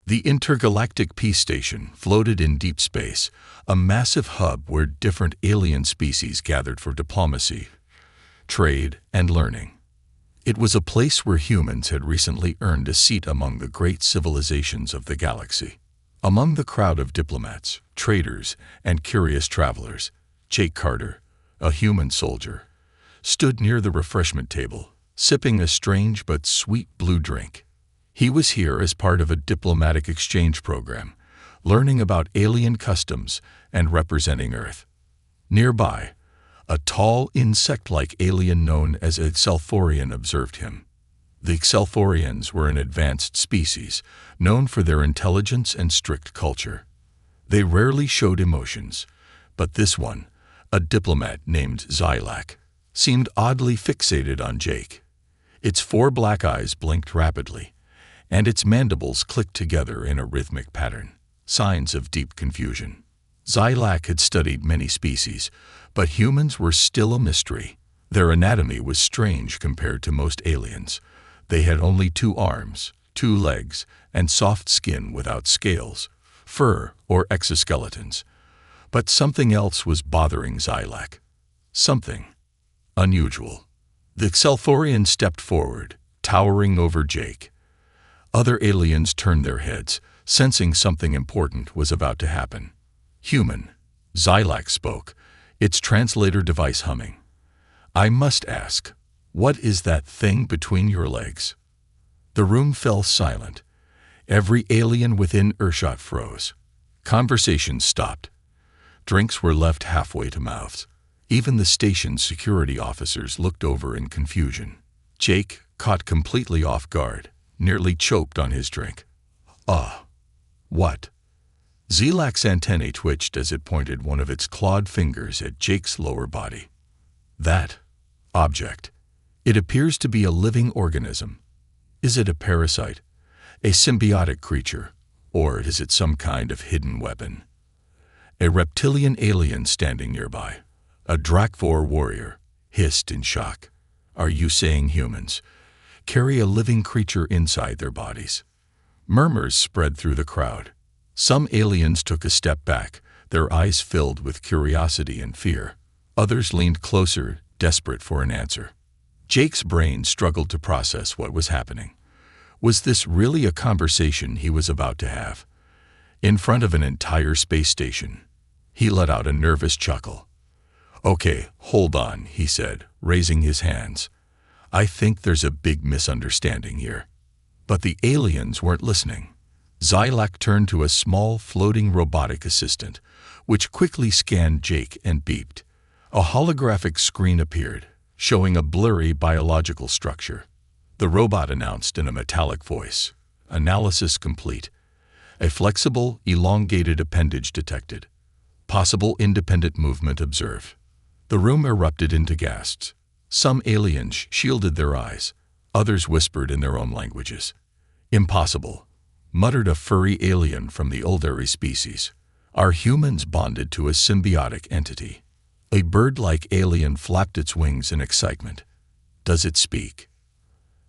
The Intergalactic Peace Station floated in deep space, a massive hub where different alien species gathered for diplomacy, trade, and learning. It was a place where humans had recently earned a seat among the great civilizations of the galaxy. Among the crowd of diplomats, traders, and curious travelers, Jake Carter, a human soldier, stood near the refreshment table, sipping a strange but sweet blue drink. He was here as part of a diplomatic exchange program, learning about alien customs and representing Earth. Nearby, a tall, insect-like alien known as a Excelforian observed him. The Excelforians were an advanced species, known for their intelligence and strict culture. They rarely showed emotions, but this one, a diplomat named Xylac, seemed oddly fixated on Jake. Its 4 black eyes blinked rapidly, and its mandibles clicked together in a rhythmic pattern, signs of deep confusion. Xylac had studied many species, but humans were still a mystery. Their anatomy was strange compared to most aliens. They had only 2 arms, 2 legs, and soft skin without scales, fur, or exoskeletons. But something else was bothering Xylac. Something unusual. The Excelforian stepped forward, towering over Jake. Other aliens turned their heads, sensing something important was about to happen. "Human," Xylac spoke, its translator device humming. "I must ask, what is that thing between your legs?" The room fell silent. Every alien within earshot froze. Conversations stopped. Drinks were left halfway to mouths. Even the station's security officers looked over in confusion. Jake, caught completely off guard, nearly choked on his drink. What? Xylac's antennae twitched as it pointed one of its clawed fingers at Jake's lower body. "That object. It appears to be a living organism. Is it a parasite, a symbiotic creature, or is it some kind of hidden weapon?" A reptilian alien standing nearby, a Drakvor warrior, hissed in shock. "Are you saying humans carry a living creature inside their bodies?" Murmurs spread through the crowd. Some aliens took a step back, their eyes filled with curiosity and fear. Others leaned closer, desperate for an answer. Jake's brain struggled to process what was happening. Was this really a conversation he was about to have? In front of an entire space station. He let out a nervous chuckle. "Okay, hold on," he said, raising his hands. "I think there's a big misunderstanding here." But the aliens weren't listening. Xylac turned to a small, floating robotic assistant, which quickly scanned Jake and beeped. A holographic screen appeared, showing a blurry biological structure. The robot announced in a metallic voice, "Analysis complete. A flexible, elongated appendage detected. Possible independent movement observed." The room erupted into gasps. Some aliens shielded their eyes. Others whispered in their own languages. "Impossible," muttered a furry alien from the Uldari species. "Are humans bonded to a symbiotic entity?" A bird-like alien flapped its wings in excitement. "Does it speak?"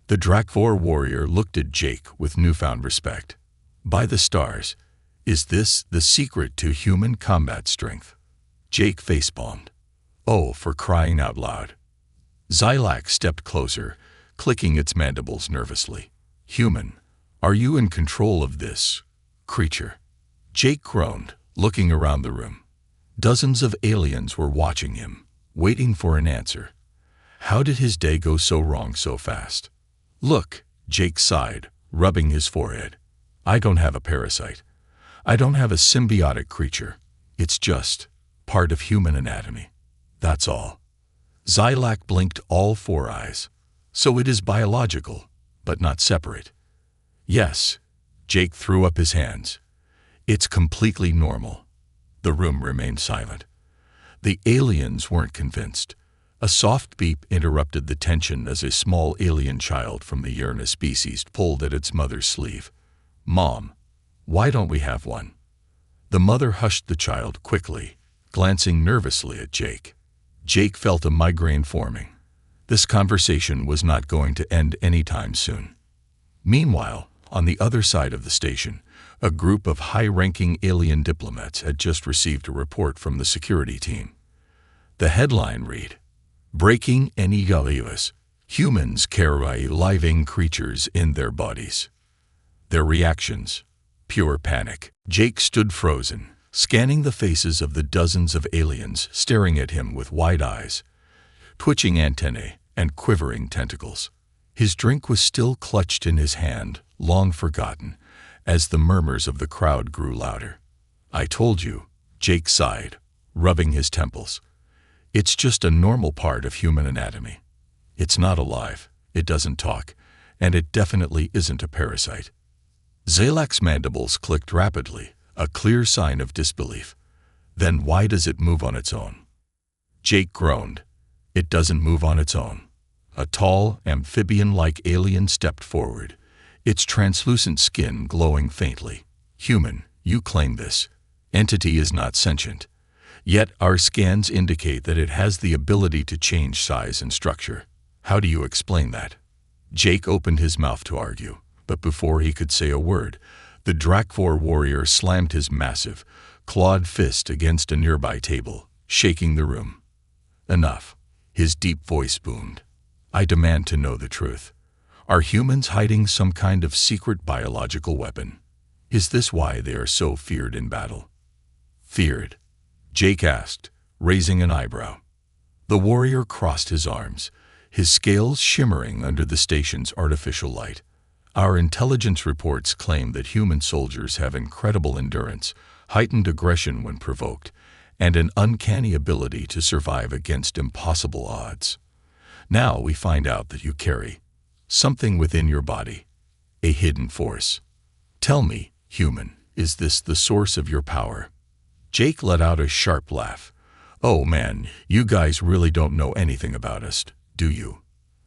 The Drakvor warrior looked at Jake with newfound respect. "By the stars, is this the secret to human combat strength?" Jake facepalmed. "Oh, for crying out loud." Xylac stepped closer, clicking its mandibles nervously. "Human, are you in control of this creature?" Jake groaned, looking around the room. Dozens of aliens were watching him, waiting for an answer. How did his day go so wrong so fast? "Look," Jake sighed, rubbing his forehead. "I don't have a parasite. I don't have a symbiotic creature. It's just part of human anatomy. That's all." Xylac blinked all 4 eyes. "So it is biological, but not separate?" "Yes." Jake threw up his hands. "It's completely normal." The room remained silent. The aliens weren't convinced. A soft beep interrupted the tension as a small alien child from the Yerna species pulled at its mother's sleeve. "Mom, why don't we have one?" The mother hushed the child quickly, glancing nervously at Jake. Jake felt a migraine forming. This conversation was not going to end anytime soon. Meanwhile, on the other side of the station, A group of high-ranking alien diplomats had just received a report from the security team. The headline read, "Breaking Intergalactic. Humans carry living creatures in their bodies." Their reactions: pure panic. Jake stood frozen, scanning the faces of the dozens of aliens staring at him with wide eyes, twitching antennae, and quivering tentacles. His drink was still clutched in his hand, long forgotten, as the murmurs of the crowd grew louder. "I told you," Jake sighed, rubbing his temples. "It's just a normal part of human anatomy. It's not alive, it doesn't talk, and it definitely isn't a parasite." Zalak's mandibles clicked rapidly, a clear sign of disbelief. "Then why does it move on its own?" Jake groaned. "It doesn't move on its own." A tall, amphibian-like alien stepped forward, its translucent skin glowing faintly. "Human, you claim this entity is not sentient. Yet our scans indicate that it has the ability to change size and structure. How do you explain that?" Jake opened his mouth to argue, but before he could say a word, the Drakvor warrior slammed his massive, clawed fist against a nearby table, shaking the room. "Enough," his deep voice boomed. "I demand to know the truth. Are humans hiding some kind of secret biological weapon? Is this why they are so feared in battle?" "Feared?" Jake asked, raising an eyebrow. The warrior crossed his arms, his scales shimmering under the station's artificial light. "Our intelligence reports claim that human soldiers have incredible endurance, heightened aggression when provoked, and an uncanny ability to survive against impossible odds. Now we find out that you carry something within your body, a hidden force. Tell me, human, is this the source of your power?" Jake let out a sharp laugh. "Oh man, you guys really don't know anything about us, do you?"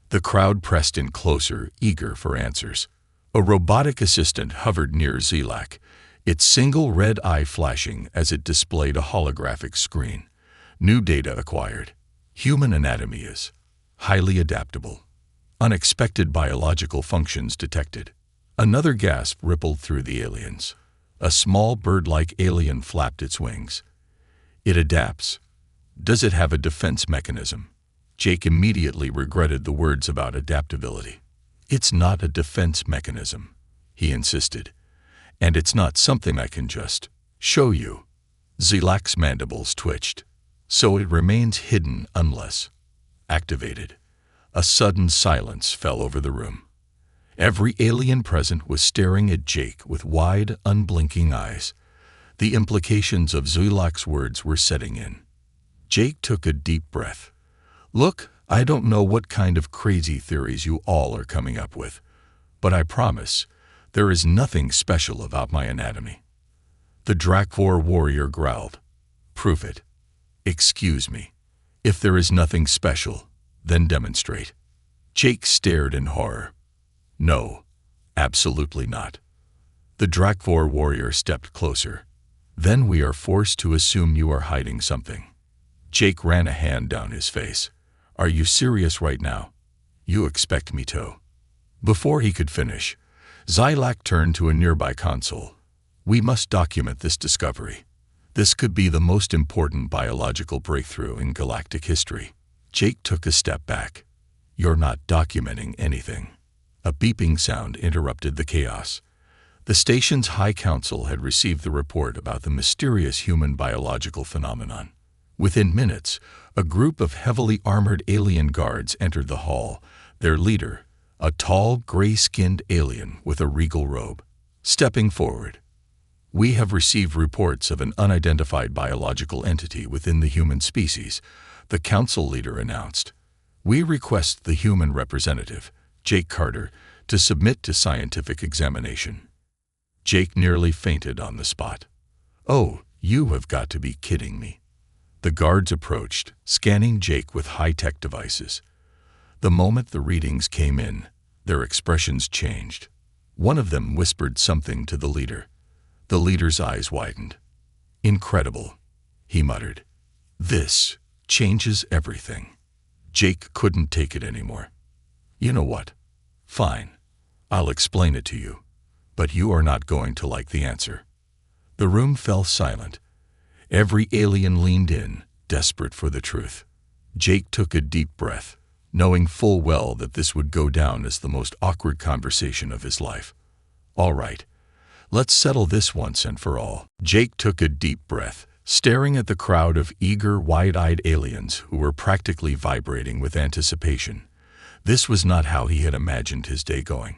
The crowd pressed in closer, eager for answers. A robotic assistant hovered near Zalak, its single red eye flashing as it displayed a holographic screen. "New data acquired. Human anatomy is highly adaptable. Unexpected biological functions detected." Another gasp rippled through the aliens. A small bird-like alien flapped its wings. "It adapts. Does it have a defense mechanism?" Jake immediately regretted the words about adaptability. "It's not a defense mechanism," he insisted. "And it's not something I can just show you." Zalak's mandibles twitched. "So it remains hidden unless activated." A sudden silence fell over the room. Every alien present was staring at Jake with wide, unblinking eyes. The implications of Zalak's words were setting in. Jake took a deep breath. "Look, I don't know what kind of crazy theories you all are coming up with, but I promise, there is nothing special about my anatomy." The Drakvor warrior growled. "Prove it." "Excuse me. If there is nothing special, then demonstrate." Jake stared in horror. "No, absolutely not." The Drakvor warrior stepped closer. "Then we are forced to assume you are hiding something." Jake ran a hand down his face. "Are you serious right now? You expect me to?" Before he could finish, Zalak turned to a nearby console. "We must document this discovery. This could be the most important biological breakthrough in galactic history." Jake took a step back. "You're not documenting anything." A beeping sound interrupted the chaos. The station's High Council had received the report about the mysterious human biological phenomenon. Within minutes, a group of heavily armored alien guards entered the hall, their leader, a tall, gray-skinned alien with a regal robe. Stepping forward, "We have received reports of an unidentified biological entity within the human species," the council leader announced. "We request the human representative, Jake Carter, to submit to scientific examination." Jake nearly fainted on the spot. "Oh, you have got to be kidding me." The guards approached, scanning Jake with high-tech devices. The moment the readings came in, their expressions changed. One of them whispered something to the leader. The leader's eyes widened. "Incredible," he muttered. "This changes everything." Jake couldn't take it anymore. "You know what? Fine. I'll explain it to you. but you are not going to like the answer." The room fell silent. Every alien leaned in, desperate for the truth. Jake took a deep breath, knowing full well that this would go down as the most awkward conversation of his life. "All right, let's settle this once and for all." Jake took a deep breath, staring at the crowd of eager, wide-eyed aliens who were practically vibrating with anticipation. This was not how he had imagined his day going.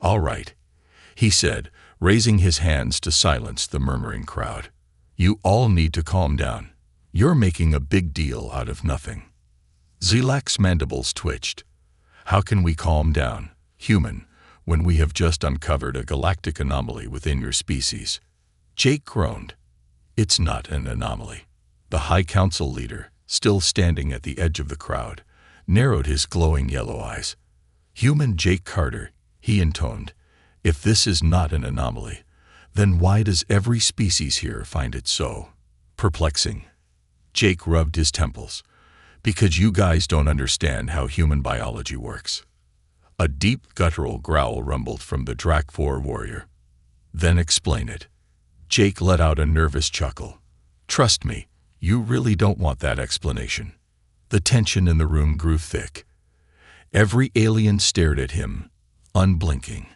"All right," he said, raising his hands to silence the murmuring crowd. "You all need to calm down. You're making a big deal out of nothing." Zilak's mandibles twitched. "How can we calm down, human, when we have just uncovered a galactic anomaly within your species?" Jake groaned. "It's not an anomaly." The High Council leader, still standing at the edge of the crowd, narrowed his glowing yellow eyes. "Human Jake Carter," he intoned, "if this is not an anomaly, then why does every species here find it so perplexing?" Jake rubbed his temples. "Because you guys don't understand how human biology works." A deep guttural growl rumbled from the Drak-4 warrior. "Then explain it." Jake let out a nervous chuckle. "Trust me, you really don't want that explanation." The tension in the room grew thick. Every alien stared at him, unblinking.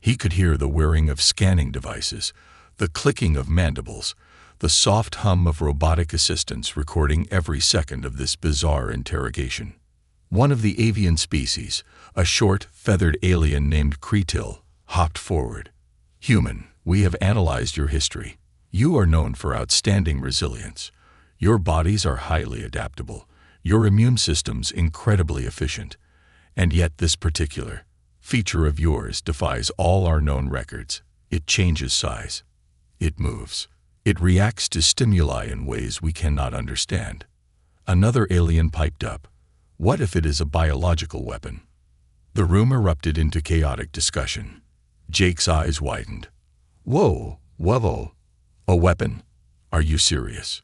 He could hear the whirring of scanning devices, the clicking of mandibles, the soft hum of robotic assistants recording every second of this bizarre interrogation. One of the avian species, a short, feathered alien named Kretil, hopped forward. "Human, we have analyzed your history. You are known for outstanding resilience. Your bodies are highly adaptable, your immune system's incredibly efficient, and yet this particular feature of yours defies all our known records. It changes size. It moves. It reacts to stimuli in ways we cannot understand." Another alien piped up. "What if it is a biological weapon?" The room erupted into chaotic discussion. Jake's eyes widened. "Whoa, whoa, a weapon? Are you serious?"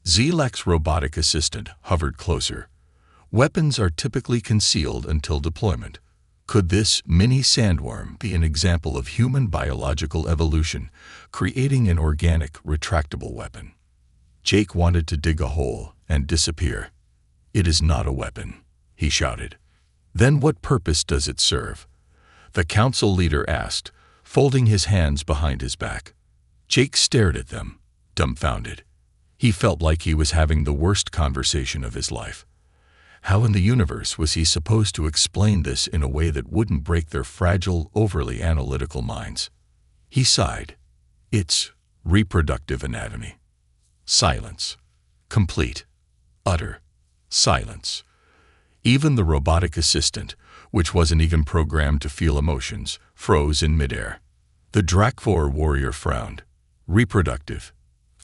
Zilak's robotic assistant hovered closer. "Weapons are typically concealed until deployment. Could this mini sandworm be an example of human biological evolution, creating an organic, retractable weapon?" Jake wanted to dig a hole and disappear. "It is not a weapon," he shouted. "Then what purpose does it serve?" the council leader asked, folding his hands behind his back. Jake stared at them, dumbfounded. He felt like he was having the worst conversation of his life. How in the universe was he supposed to explain this in a way that wouldn't break their fragile, overly analytical minds? He sighed. "It's reproductive anatomy." Silence. Complete, utter silence. Even the robotic assistant, which wasn't even programmed to feel emotions, froze in midair. The Drak-4 warrior frowned. "Reproductive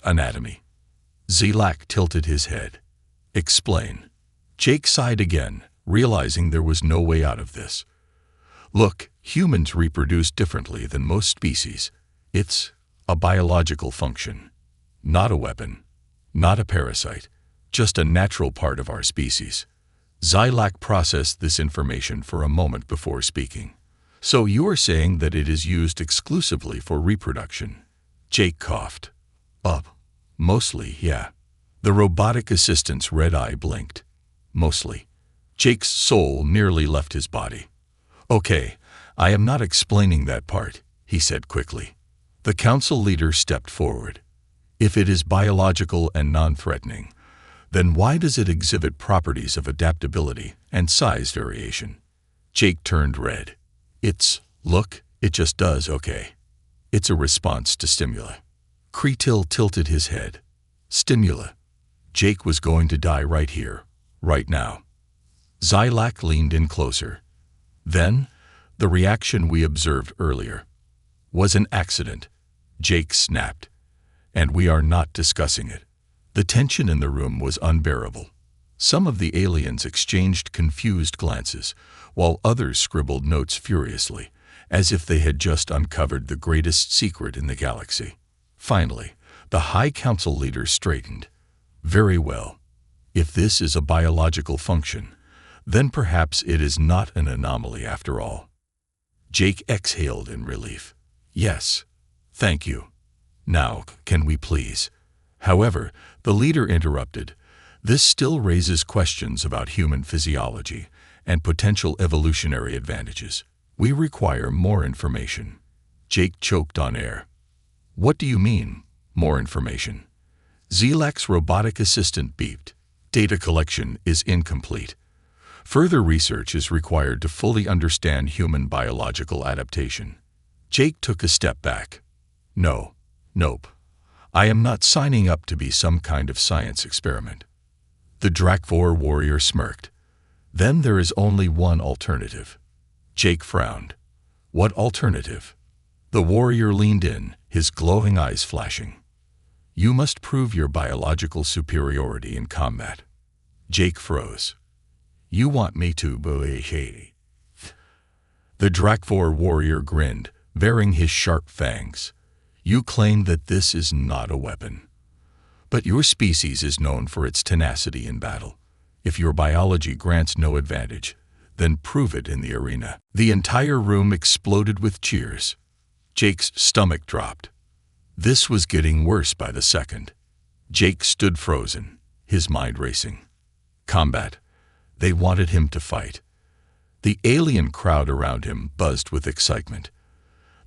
anatomy." Zilak tilted his head. "Explain." Jake sighed again, realizing there was no way out of this. "Look, humans reproduce differently than most species. It's a biological function. Not a weapon. Not a parasite. Just a natural part of our species." Zilak processed this information for a moment before speaking. "So you are saying that it is used exclusively for reproduction?" Jake coughed. Mostly, yeah." The robotic assistant's red eye blinked. "Mostly." Jake's soul nearly left his body. "Okay, I am not explaining that part," he said quickly. The council leader stepped forward. "If it is biological and non-threatening, then why does it exhibit properties of adaptability and size variation?" Jake turned red. Look, it just does, okay. It's a response to stimuli." Kretil tilted his head. "Stimuli?" Jake was going to die right here, right now. Zilak leaned in closer. "Then, the reaction we observed earlier was an accident," Jake snapped. "And we are not discussing it." The tension in the room was unbearable. Some of the aliens exchanged confused glances, while others scribbled notes furiously, as if they had just uncovered the greatest secret in the galaxy. Finally, the High Council leader straightened. "Very well. If this is a biological function, then perhaps it is not an anomaly after all." Jake exhaled in relief. Yes. Thank you. Now, can we please? However, the leader interrupted. This still raises questions about human physiology and potential evolutionary advantages. We require more information. Jake choked on air. What do you mean, more information? Zelak's robotic assistant beeped. Data collection is incomplete. Further research is required to fully understand human biological adaptation. Jake took a step back. Nope. I am not signing up to be some kind of science experiment. The Drakvor warrior smirked. Then there is only one alternative. Jake frowned. What alternative? The warrior leaned in, his glowing eyes flashing. You must prove your biological superiority in combat. Jake froze. You want me to believe? The Drakvor warrior grinned, baring his sharp fangs. You claim that this is not a weapon. But your species is known for its tenacity in battle. If your biology grants no advantage, then prove it in the arena. The entire room exploded with cheers. Jake's stomach dropped. This was getting worse by the second. Jake stood frozen, his mind racing. Combat. They wanted him to fight. The alien crowd around him buzzed with excitement.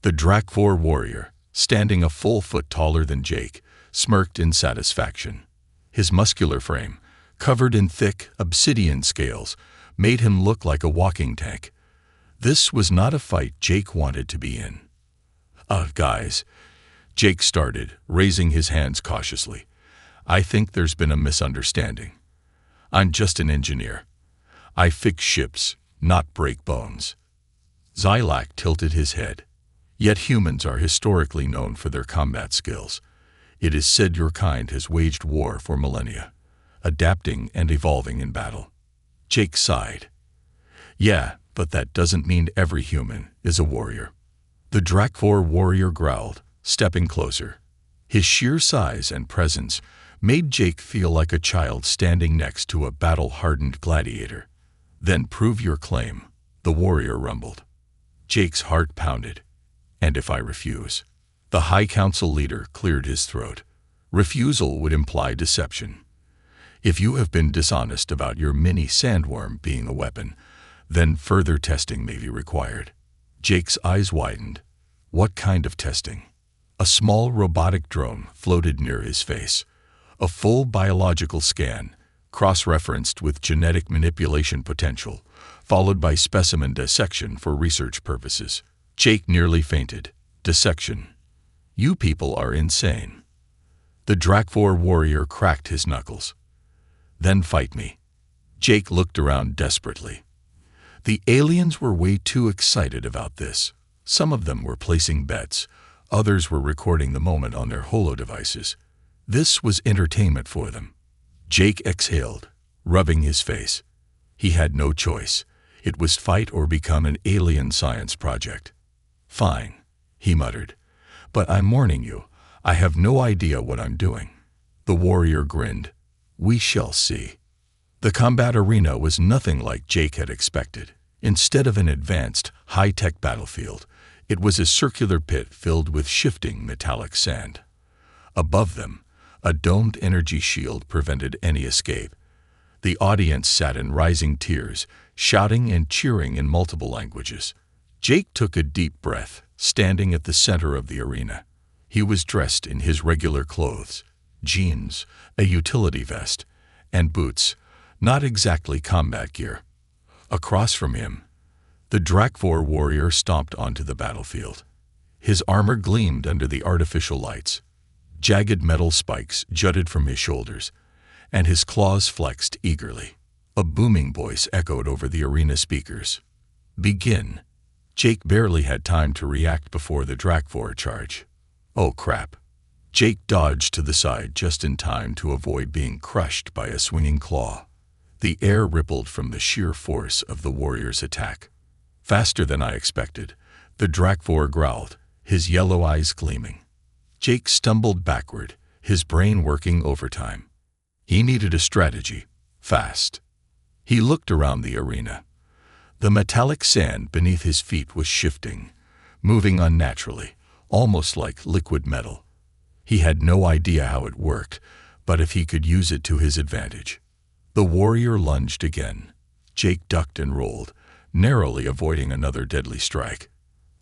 The Drakvor warrior, standing a full foot taller than Jake, smirked in satisfaction. His muscular frame, covered in thick, obsidian scales, made him look like a walking tank. This was not a fight Jake wanted to be in. Guys, Jake started, raising his hands cautiously. I think there's been a misunderstanding. I'm just an engineer. I fix ships, not break bones. Zelak tilted his head. Yet humans are historically known for their combat skills. It is said your kind has waged war for millennia, adapting and evolving in battle. Jake sighed. Yeah, but that doesn't mean every human is a warrior. The Drakvor warrior growled, stepping closer. His sheer size and presence made Jake feel like a child standing next to a battle-hardened gladiator. Then prove your claim, the warrior rumbled. Jake's heart pounded. And if I refuse? The High Council leader cleared his throat. Refusal would imply deception. If you have been dishonest about your mini sandworm being a weapon, then further testing may be required. Jake's eyes widened. What kind of testing? A small robotic drone floated near his face. A full biological scan, cross-referenced with genetic manipulation potential, followed by specimen dissection for research purposes. Jake nearly fainted. Dissection. You people are insane. The Drakvor warrior cracked his knuckles. Then fight me. Jake looked around desperately. The aliens were way too excited about this. Some of them were placing bets. Others were recording the moment on their holo-devices. This was entertainment for them. Jake exhaled, rubbing his face. He had no choice. It was fight or become an alien science project. Fine, he muttered. But I'm warning you, I have no idea what I'm doing. The warrior grinned. We shall see. The combat arena was nothing like Jake had expected. Instead of an advanced, high-tech battlefield, it was a circular pit filled with shifting metallic sand. Above them, a domed energy shield prevented any escape. The audience sat in rising tears, shouting and cheering in multiple languages. Jake took a deep breath, standing at the center of the arena. He was dressed in his regular clothes, jeans, a utility vest, and boots, not exactly combat gear. Across from him, the Drakvor warrior stomped onto the battlefield. His armor gleamed under the artificial lights. Jagged metal spikes jutted from his shoulders, and his claws flexed eagerly. A booming voice echoed over the arena speakers. Begin. Jake barely had time to react before the Drakvor charge. Oh crap. Jake dodged to the side just in time to avoid being crushed by a swinging claw. The air rippled from the sheer force of the warrior's attack. Faster than I expected, the Drakvor growled, his yellow eyes gleaming. Jake stumbled backward, his brain working overtime. He needed a strategy, fast. He looked around the arena. The metallic sand beneath his feet was shifting, moving unnaturally, almost like liquid metal. He had no idea how it worked, but if he could use it to his advantage. The warrior lunged again. Jake ducked and rolled, narrowly avoiding another deadly strike.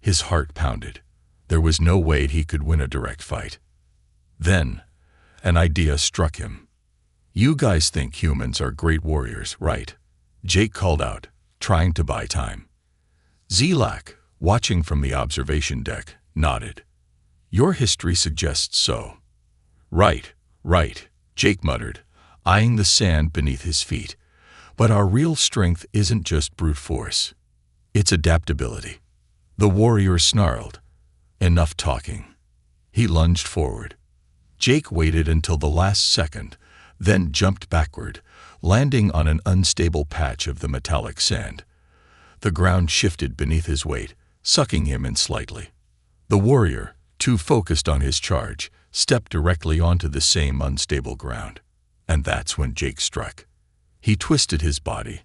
His heart pounded. There was no way he could win a direct fight. Then, an idea struck him. "You guys think humans are great warriors, right?" Jake called out, trying to buy time. Zelak, watching from the observation deck, nodded. "Your history suggests so." Right, Jake muttered, eyeing the sand beneath his feet. "But our real strength isn't just brute force. It's adaptability." The warrior snarled. "Enough talking." He lunged forward. Jake waited until the last second, then jumped backward, landing on an unstable patch of the metallic sand. The ground shifted beneath his weight, sucking him in slightly. The warrior, too focused on his charge, stepped directly onto the same unstable ground. And that's when Jake struck. He twisted his body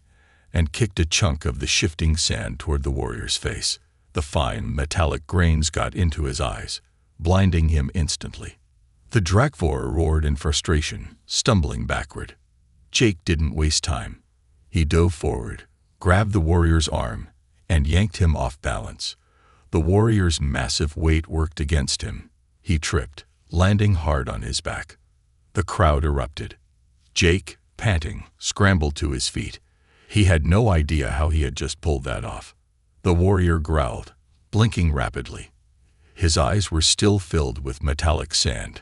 and kicked a chunk of the shifting sand toward the warrior's face. The fine, metallic grains got into his eyes, blinding him instantly. The Drakvor roared in frustration, stumbling backward. Jake didn't waste time. He dove forward, grabbed the warrior's arm, and yanked him off balance. The warrior's massive weight worked against him. He tripped, landing hard on his back. The crowd erupted. Jake, panting, scrambled to his feet. He had no idea how he had just pulled that off. The warrior growled, blinking rapidly. His eyes were still filled with metallic sand.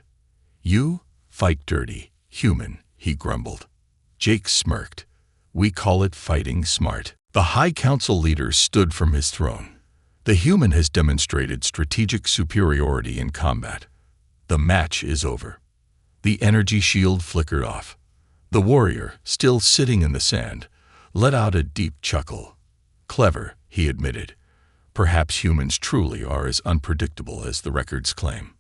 "You fight dirty, human," he grumbled. Jake smirked. "We call it fighting smart." The High Council leader stood from his throne. "The human has demonstrated strategic superiority in combat. The match is over." The energy shield flickered off. The warrior, still sitting in the sand, let out a deep chuckle. "Clever," he admitted. "Perhaps humans truly are as unpredictable as the records claim."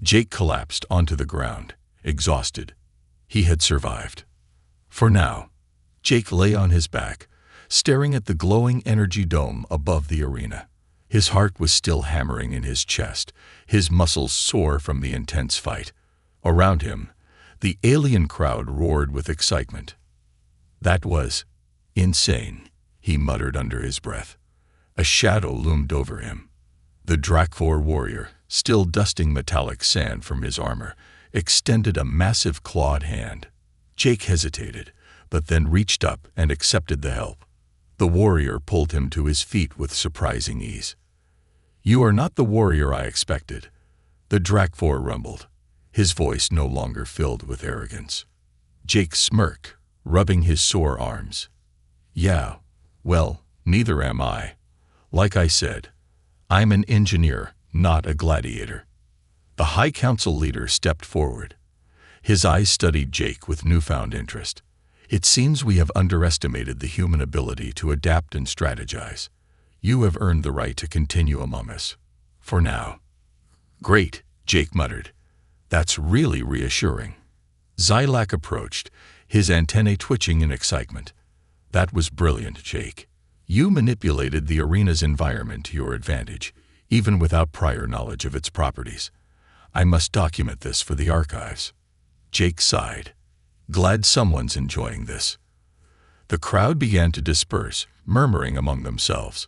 Jake collapsed onto the ground, exhausted. He had survived. For now, Jake lay on his back, staring at the glowing energy dome above the arena. His heart was still hammering in his chest, his muscles sore from the intense fight. Around him, the alien crowd roared with excitement. "That was insane," he muttered under his breath. A shadow loomed over him. The Drakvor warrior, still dusting metallic sand from his armor, extended a massive clawed hand. Jake hesitated, but then reached up and accepted the help. The warrior pulled him to his feet with surprising ease. "You are not the warrior I expected," the Drakvor rumbled, his voice no longer filled with arrogance. Jake smirked, rubbing his sore arms. "Yeah, well, neither am I. Like I said, I'm an engineer, not a gladiator." The High Council leader stepped forward. His eyes studied Jake with newfound interest. "It seems we have underestimated the human ability to adapt and strategize. You have earned the right to continue among us. For now." "Great," Jake muttered. "That's really reassuring." Zelak approached, his antennae twitching in excitement. "That was brilliant, Jake. You manipulated the arena's environment to your advantage, even without prior knowledge of its properties. I must document this for the archives." Jake sighed. "Glad someone's enjoying this." The crowd began to disperse, murmuring among themselves.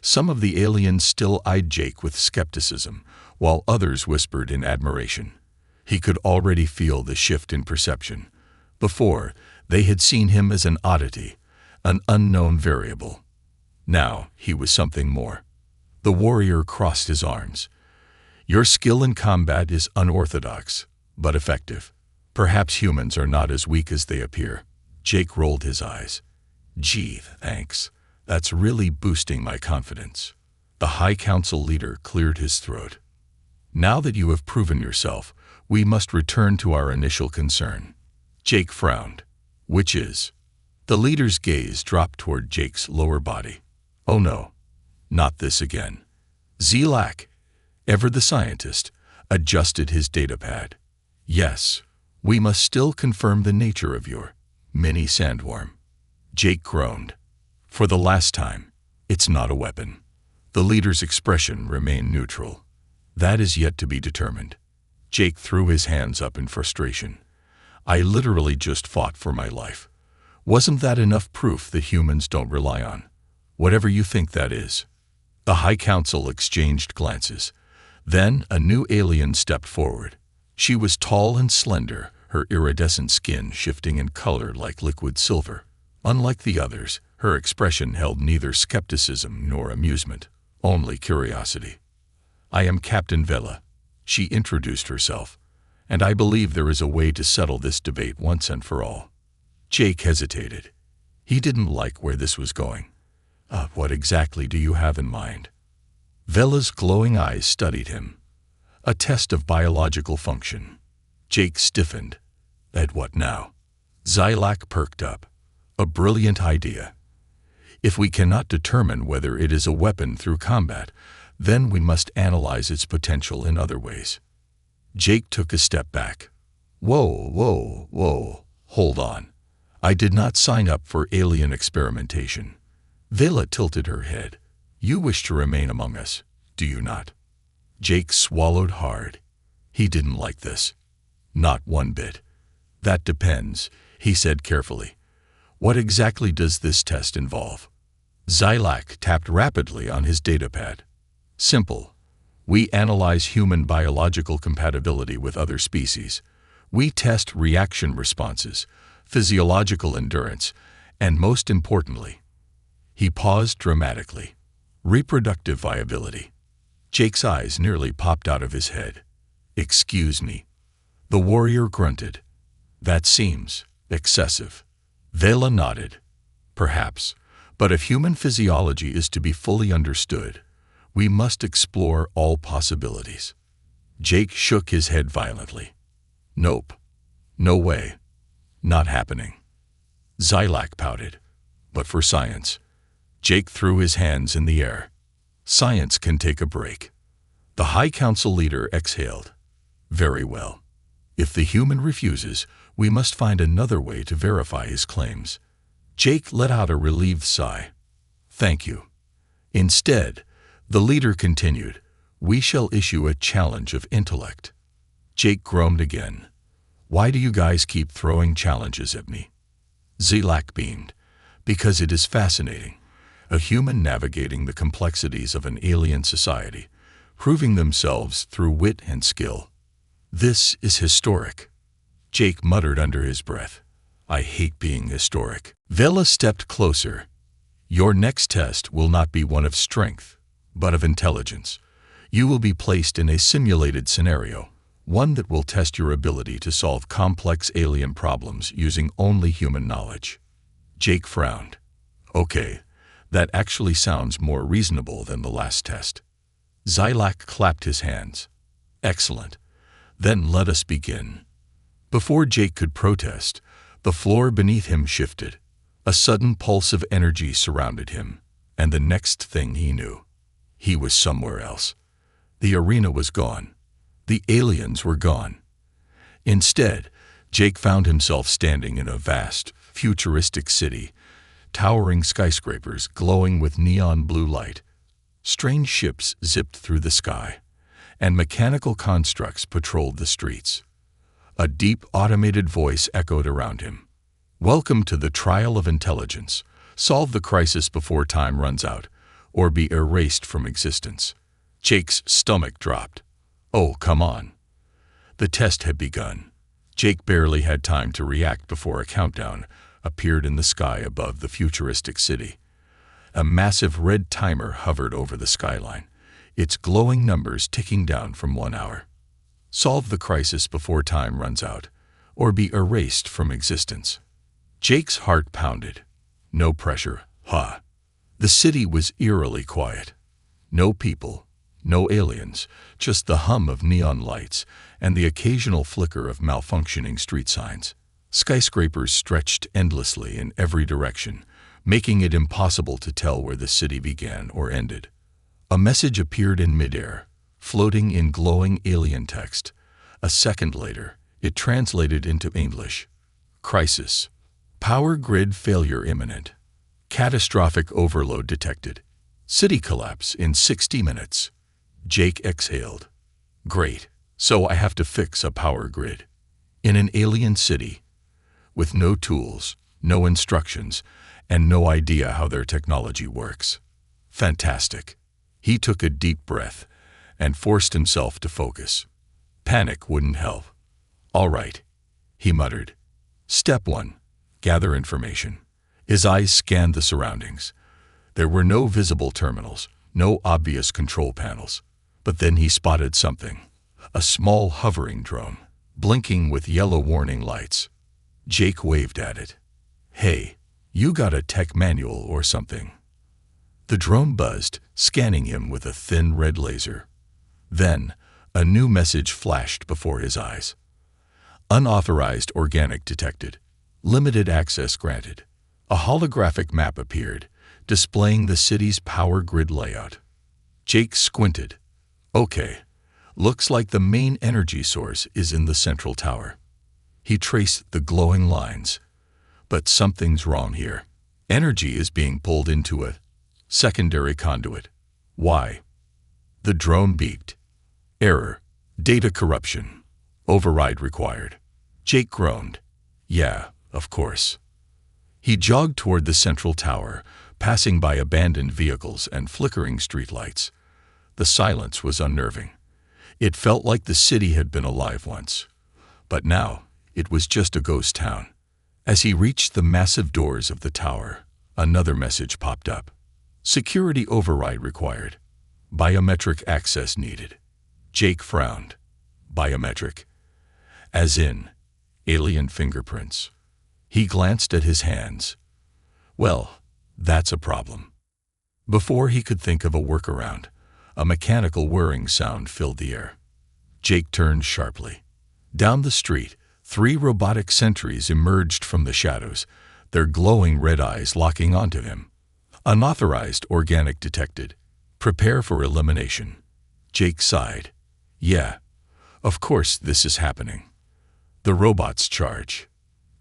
Some of the aliens still eyed Jake with skepticism, while others whispered in admiration. He could already feel the shift in perception. Before, they had seen him as an oddity, an unknown variable. Now, he was something more. The warrior crossed his arms. "Your skill in combat is unorthodox, but effective. Perhaps humans are not as weak as they appear." Jake rolled his eyes. "Gee, thanks. That's really boosting my confidence." The High Council leader cleared his throat. "Now that you have proven yourself, we must return to our initial concern." Jake frowned. "Which is?" The leader's gaze dropped toward Jake's lower body. "Oh no, not this again." Zelak, ever the scientist, adjusted his datapad. "Yes, we must still confirm the nature of your mini sandworm." Jake groaned. "For the last time, it's not a weapon." The leader's expression remained neutral. That is yet to be determined. Jake threw his hands up in frustration. I literally just fought for my life. Wasn't that enough proof that humans don't rely on whatever you think that is? The High Council exchanged glances. Then a new alien stepped forward. She was tall and slender, her iridescent skin shifting in color like liquid silver. Unlike the others, her expression held neither skepticism nor amusement, only curiosity. I am Captain Vela, she introduced herself, and I believe there is a way to settle this debate once and for all. Jake hesitated. He didn't like where this was going. What exactly do you have in mind? Vela's glowing eyes studied him. A test of biological function. Jake stiffened. At what now? Zilak perked up. A brilliant idea. If we cannot determine whether it is a weapon through combat, then we must analyze its potential in other ways. Jake took a step back. Whoa. Hold on. I did not sign up for alien experimentation. Vela tilted her head. You wish to remain among us, do you not? Jake swallowed hard. He didn't like this. Not one bit. That depends, he said carefully. What exactly does this test involve? Zilak tapped rapidly on his datapad. Simple. We analyze human biological compatibility with other species. We test reaction responses, physiological endurance, and most importantly, he paused dramatically, reproductive viability. Jake's eyes nearly popped out of his head. Excuse me. The warrior grunted. That seems excessive. Vela nodded. Perhaps, but if human physiology is to be fully understood, we must explore all possibilities. Jake shook his head violently. Nope. No way. Not happening. Zilak pouted. But for science. Jake threw his hands in the air. Science can take a break. The High Council leader exhaled. Very well. If the human refuses, we must find another way to verify his claims. Jake let out a relieved sigh. Thank you. Instead, the leader continued, we shall issue a challenge of intellect. Jake groaned again. Why do you guys keep throwing challenges at me? Zilak beamed. Because it is fascinating. A human navigating the complexities of an alien society, proving themselves through wit and skill. This is historic. Jake muttered under his breath. I hate being historic. Vela stepped closer. Your next test will not be one of strength, but of intelligence. You will be placed in a simulated scenario, one that will test your ability to solve complex alien problems using only human knowledge. Jake frowned. Okay, that actually sounds more reasonable than the last test. Zilak clapped his hands. Excellent. Then let us begin. Before Jake could protest, the floor beneath him shifted. A sudden pulse of energy surrounded him, and the next thing he knew, he was somewhere else. The arena was gone. The aliens were gone. Instead, Jake found himself standing in a vast, futuristic city, towering skyscrapers glowing with neon blue light. Strange ships zipped through the sky, and mechanical constructs patrolled the streets. A deep, automated voice echoed around him. Welcome to the trial of intelligence. Solve the crisis before time runs out, or be erased from existence. Jake's stomach dropped. Oh, come on. The test had begun. Jake barely had time to react before a countdown appeared in the sky above the futuristic city. A massive red timer hovered over the skyline, its glowing numbers ticking down from 1 hour. Solve the crisis before time runs out, or be erased from existence. Jake's heart pounded. No pressure, huh? The city was eerily quiet. No people, no aliens, just the hum of neon lights and the occasional flicker of malfunctioning street signs. Skyscrapers stretched endlessly in every direction, making it impossible to tell where the city began or ended. A message appeared in midair, floating in glowing alien text. A second later, it translated into English. Crisis. Power grid failure imminent. Catastrophic overload detected. City collapse in 60 minutes. Jake exhaled. Great. So I have to fix a power grid. In an alien city, with no tools, no instructions, and no idea how their technology works. Fantastic. He took a deep breath and forced himself to focus. Panic wouldn't help. All right, he muttered. Step 1. Gather information. His eyes scanned the surroundings. There were no visible terminals, no obvious control panels. But then he spotted something. A small hovering drone, blinking with yellow warning lights. Jake waved at it. Hey, you got a tech manual or something? The drone buzzed, scanning him with a thin red laser. Then, a new message flashed before his eyes. Unauthorized organic detected. Limited access granted. A holographic map appeared, displaying the city's power grid layout. Jake squinted. Okay, looks like the main energy source is in the central tower. He traced the glowing lines. But something's wrong here. Energy is being pulled into a secondary conduit. Why? The drone beeped. Error. Data corruption. Override required. Jake groaned. Yeah, of course. He jogged toward the central tower, passing by abandoned vehicles and flickering streetlights. The silence was unnerving. It felt like the city had been alive once. But now, it was just a ghost town. As he reached the massive doors of the tower, another message popped up. Security override required. Biometric access needed. Jake frowned. Biometric. As in, alien fingerprints. He glanced at his hands. Well, that's a problem. Before he could think of a workaround, a mechanical whirring sound filled the air. Jake turned sharply. Down the street, 3 robotic sentries emerged from the shadows, their glowing red eyes locking onto him. Unauthorized organic detected. Prepare for elimination. Jake sighed. Yeah, of course this is happening. The robots charge.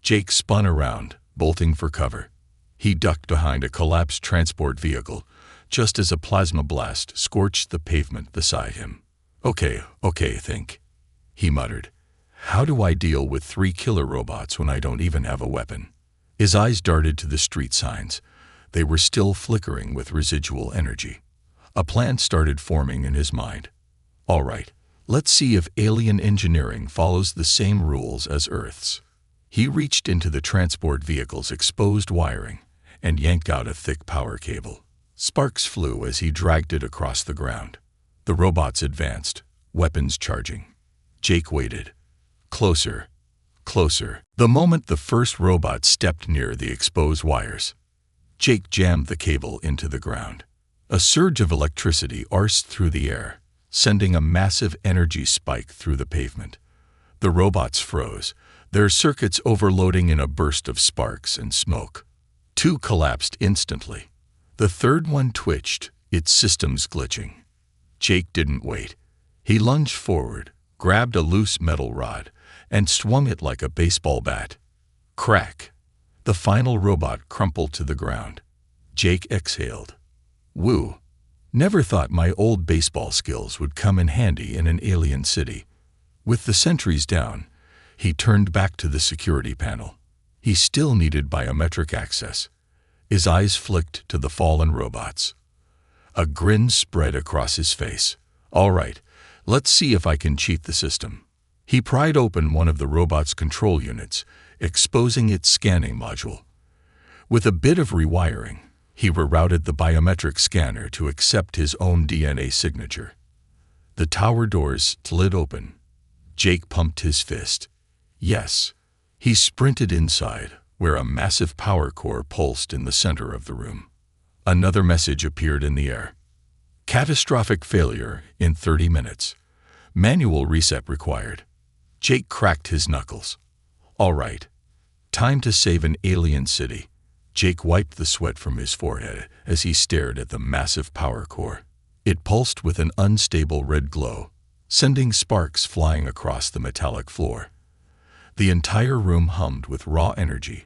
Jake spun around, bolting for cover. He ducked behind a collapsed transport vehicle, just as a plasma blast scorched the pavement beside him. Okay, think, he muttered. How do I deal with 3 killer robots when I don't even have a weapon? His eyes darted to the street signs. They were still flickering with residual energy. A plan started forming in his mind. All right, let's see if alien engineering follows the same rules as Earth's. He reached into the transport vehicle's exposed wiring and yanked out a thick power cable. Sparks flew as he dragged it across the ground. The robots advanced, weapons charging. Jake waited. Closer, closer. The moment the first robot stepped near the exposed wires, Jake jammed the cable into the ground. A surge of electricity arced through the air, sending a massive energy spike through the pavement. The robots froze, their circuits overloading in a burst of sparks and smoke. 2 collapsed instantly. The third one twitched, its systems glitching. Jake didn't wait. He lunged forward, grabbed a loose metal rod, and swung it like a baseball bat. Crack! The final robot crumpled to the ground. Jake exhaled. Woo! Never thought my old baseball skills would come in handy in an alien city. With the sentries down, he turned back to the security panel. He still needed biometric access. His eyes flicked to the fallen robots. A grin spread across his face. All right, let's see if I can cheat the system. He pried open one of the robot's control units, exposing its scanning module. With a bit of rewiring, he rerouted the biometric scanner to accept his own DNA signature. The tower doors slid open. Jake pumped his fist. Yes. He sprinted inside, where a massive power core pulsed in the center of the room. Another message appeared in the air. Catastrophic failure in 30 minutes. Manual reset required. Jake cracked his knuckles. All right. Time to save an alien city. Jake wiped the sweat from his forehead as he stared at the massive power core. It pulsed with an unstable red glow, sending sparks flying across the metallic floor. The entire room hummed with raw energy,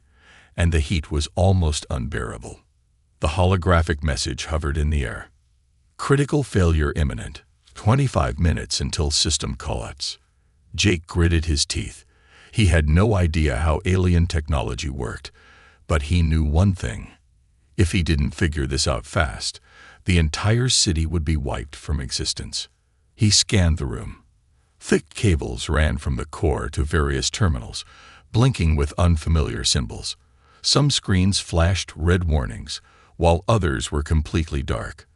and the heat was almost unbearable. The holographic message hovered in the air. Critical failure imminent. 25 minutes until system collapse. Jake gritted his teeth. He had no idea how alien technology worked, but he knew one thing. If he didn't figure this out fast, the entire city would be wiped from existence. He scanned the room. Thick cables ran from the core to various terminals, blinking with unfamiliar symbols. Some screens flashed red warnings, while others were completely dark.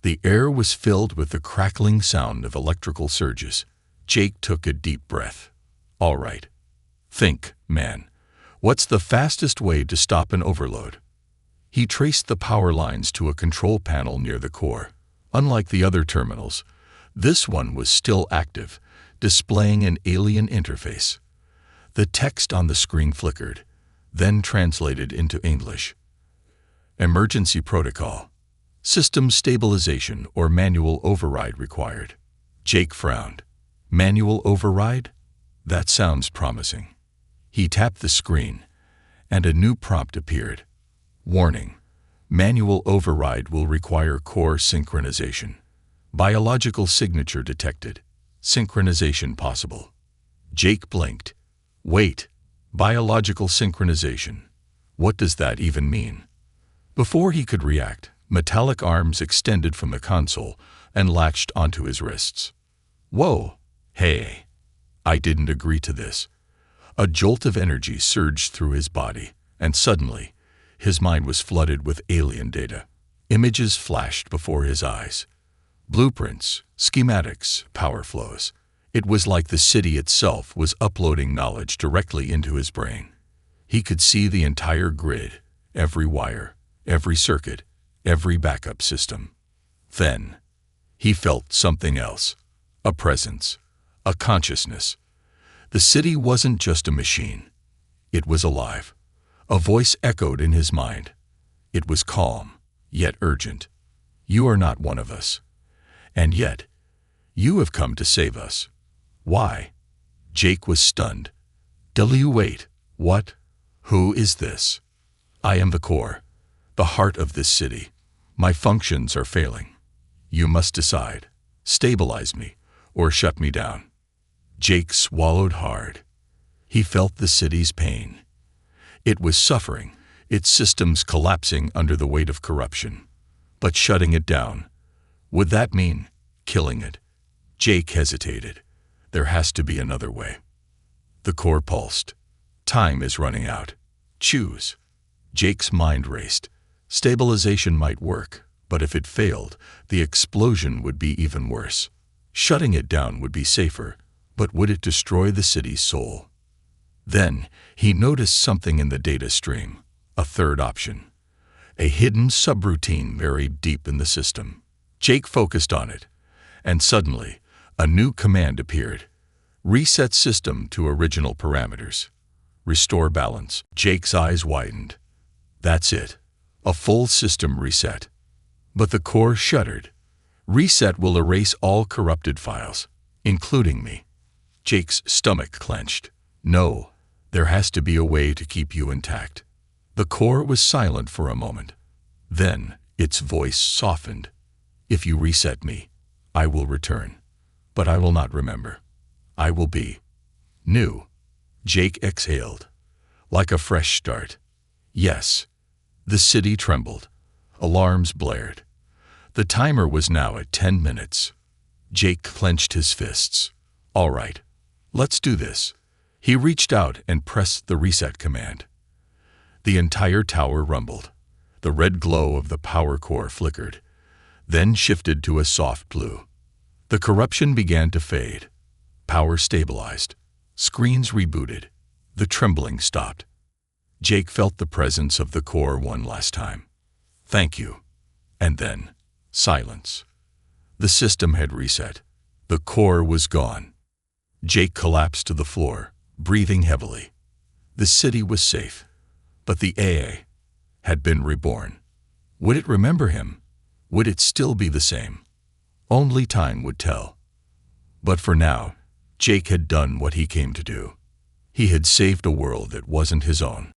The air was filled with the crackling sound of electrical surges. Jake took a deep breath. All right. Think, man. What's the fastest way to stop an overload? He traced the power lines to a control panel near the core. Unlike the other terminals, this one was still active, displaying an alien interface. The text on the screen flickered, then translated into English. Emergency protocol. System stabilization or manual override required. Jake frowned. Manual override? That sounds promising. He tapped the screen, and a new prompt appeared. Warning. Manual override will require core synchronization. Biological signature detected. Synchronization possible. Jake blinked. Wait. Biological synchronization. What does that even mean? Before he could react, metallic arms extended from the console and latched onto his wrists. Whoa! Hey! I didn't agree to this. A jolt of energy surged through his body, and suddenly, his mind was flooded with alien data. Images flashed before his eyes. Blueprints, schematics, power flows. It was like the city itself was uploading knowledge directly into his brain. He could see the entire grid, every wire, every circuit, every backup system. Then, he felt something else. A presence. A consciousness. The city wasn't just a machine. It was alive. A voice echoed in his mind. It was calm, yet urgent. You are not one of us. And yet, you have come to save us. Why? Jake was stunned. Wait, what? Who is this? I am the core, the heart of this city. My functions are failing. You must decide. Stabilize me, or shut me down. Jake swallowed hard. He felt the city's pain. It was suffering, its systems collapsing under the weight of corruption. But shutting it down, would that mean killing it? Jake hesitated. There has to be another way. The core pulsed. Time is running out. Choose. Jake's mind raced. Stabilization might work, but if it failed, the explosion would be even worse. Shutting it down would be safer, but would it destroy the city's soul? Then, he noticed something in the data stream, a third option. A hidden subroutine buried deep in the system. Jake focused on it, and suddenly, a new command appeared. Reset system to original parameters. Restore balance. Jake's eyes widened. That's it. A full system reset. But the core shuddered. Reset will erase all corrupted files, including me. Jake's stomach clenched. No, there has to be a way to keep you intact. The core was silent for a moment. Then, its voice softened. If you reset me, I will return. But I will not remember. I will be new. Jake exhaled. Like a fresh start. Yes. The city trembled. Alarms blared. The timer was now at 10 minutes. Jake clenched his fists. All right. Let's do this. He reached out and pressed the reset command. The entire tower rumbled. The red glow of the power core flickered, then shifted to a soft blue. The corruption began to fade. Power stabilized. Screens rebooted. The trembling stopped. Jake felt the presence of the core one last time. Thank you. And then, silence. The system had reset. The core was gone. Jake collapsed to the floor, breathing heavily. The city was safe, but the AA had been reborn. Would it remember him? Would it still be the same? Only time would tell. But for now, Jake had done what he came to do. He had saved a world that wasn't his own.